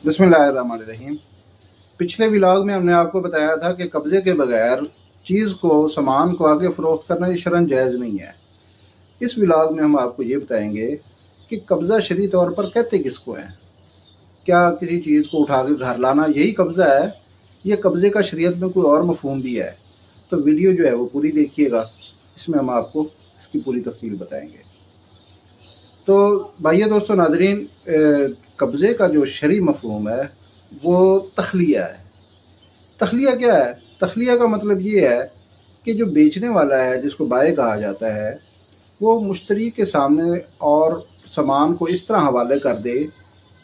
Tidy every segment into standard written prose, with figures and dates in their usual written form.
बिस्मिल्लाहिर्रहमानिर्रहीम। पिछले व्लॉग में हमने आपको बताया था कि कब्ज़े के बगैर चीज़ को, सामान को आगे फ़रोख्त करना ये शरअन जायज़ नहीं है। इस व्लॉग में हम आपको ये बताएंगे कि कब्ज़ा शरई तौर पर कहते किसको हैं। क्या किसी चीज़ को उठा के घर लाना यही कब्ज़ा है, ये कब्ज़े का शरीयत में कोई और मफ़हूम भी है? तो वीडियो जो है वो पूरी देखिएगा, इसमें हम आपको इसकी पूरी तफसील बताएंगे। तो भाइयों दोस्तों नाज़रीन, कब्ज़े का जो शरई मफ़हूम है वो तख़लिया है। तख़लिया क्या है? तख़लिया का मतलब ये है कि जो बेचने वाला है, जिसको बाय कहा जाता है, वो मुश्तरी के सामने और सामान को इस तरह हवाले कर दे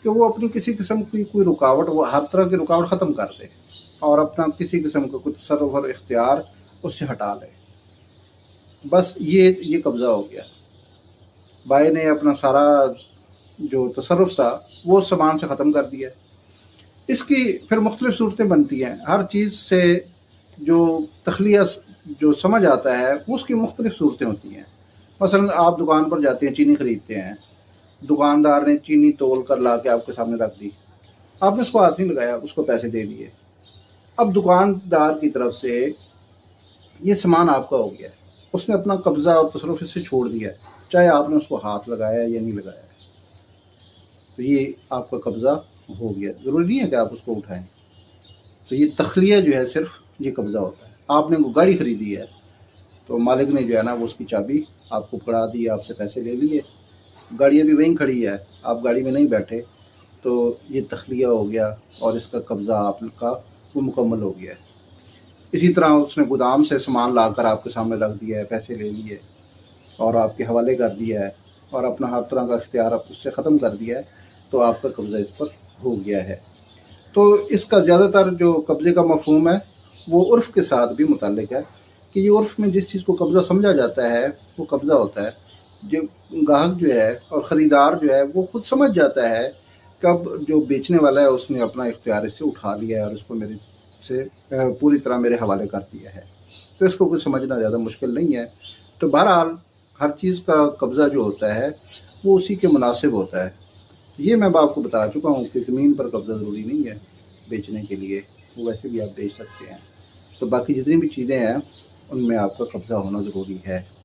कि वो अपनी किसी किस्म की कोई रुकावट, वो हर तरह की रुकावट ख़त्म कर दे और अपना किसी किस्म का कुछ तसर्रुफ़ और इख्तियार उससे हटा ले। बस ये कब्ज़ा हो गया। बाय ने अपना सारा जो तसर्रुफ़ था वो सामान से ख़त्म कर दिया। इसकी फिर मुख्तलिफ़ सूरतें बनती हैं। हर चीज़ से जो तख़लिया जो समझ आता है उसकी मुख्तलिफ़ सूरतें होती हैं। मसलन आप दुकान पर जाते हैं, चीनी ख़रीदते हैं, दुकानदार ने चीनी तोल कर ला के आपके सामने रख दी, आपने उसको हाथ नहीं लगाया, उसको पैसे दे दिए। अब दुकानदार की तरफ से ये सामान आपका हो गया है, उसने अपना कब्ज़ा और तसर्रुफ़ इससे छोड़ दिया है, चाहे आपने उसको हाथ लगाया या नहीं लगाया। तो ये आपका कब्ज़ा हो गया, ज़रूरी नहीं है कि आप उसको उठाएं। तो ये तख़लिया जो है सिर्फ ये कब्ज़ा होता है। आपने वो गाड़ी ख़रीदी है तो मालिक ने जो है ना वो उसकी चाबी आपको पकड़ा दी, आपसे पैसे ले लिए, गाड़ी अभी वहीं खड़ी है, आप गाड़ी में नहीं बैठे, तो ये तख़लिया हो गया और इसका कब्ज़ा आपका वो मुकम्मल हो गया है। इसी तरह उसने गोदाम से सामान लाकर आपके सामने रख दिया है, पैसे ले लिए और आपके हवाले कर दिया है और अपना हर तरह का इख्तियार आप उससे ख़त्म कर दिया है, तो आपका कब्ज़ा इस पर हो गया है। तो इसका ज़्यादातर जो कब्ज़े का मफ़हूम है वो उर्फ़ के साथ भी मुतल्लिक़ है कि ये उर्फ़ में जिस चीज़ को कब्ज़ा समझा जाता है वो कब्ज़ा होता है। जो गाहक जो है और ख़रीदार जो है वो ख़ुद समझ जाता है कब जो बेचने वाला है उसने अपना इख्तियार इससे उठा लिया है और इसको मेरे से पूरी तरह मेरे हवाले कर दिया है। तो इसको कुछ समझना ज़्यादा मुश्किल नहीं है। तो बहरहाल हर चीज़ का कब्ज़ा जो होता है वो उसी के मुनासिब होता है। ये मैं आपको बता चुका हूँ कि ज़मीन पर कब्ज़ा ज़रूरी नहीं है बेचने के लिए, वो वैसे भी आप बेच सकते हैं। तो बाकी जितनी भी चीज़ें हैं उनमें आपका कब्ज़ा होना ज़रूरी है।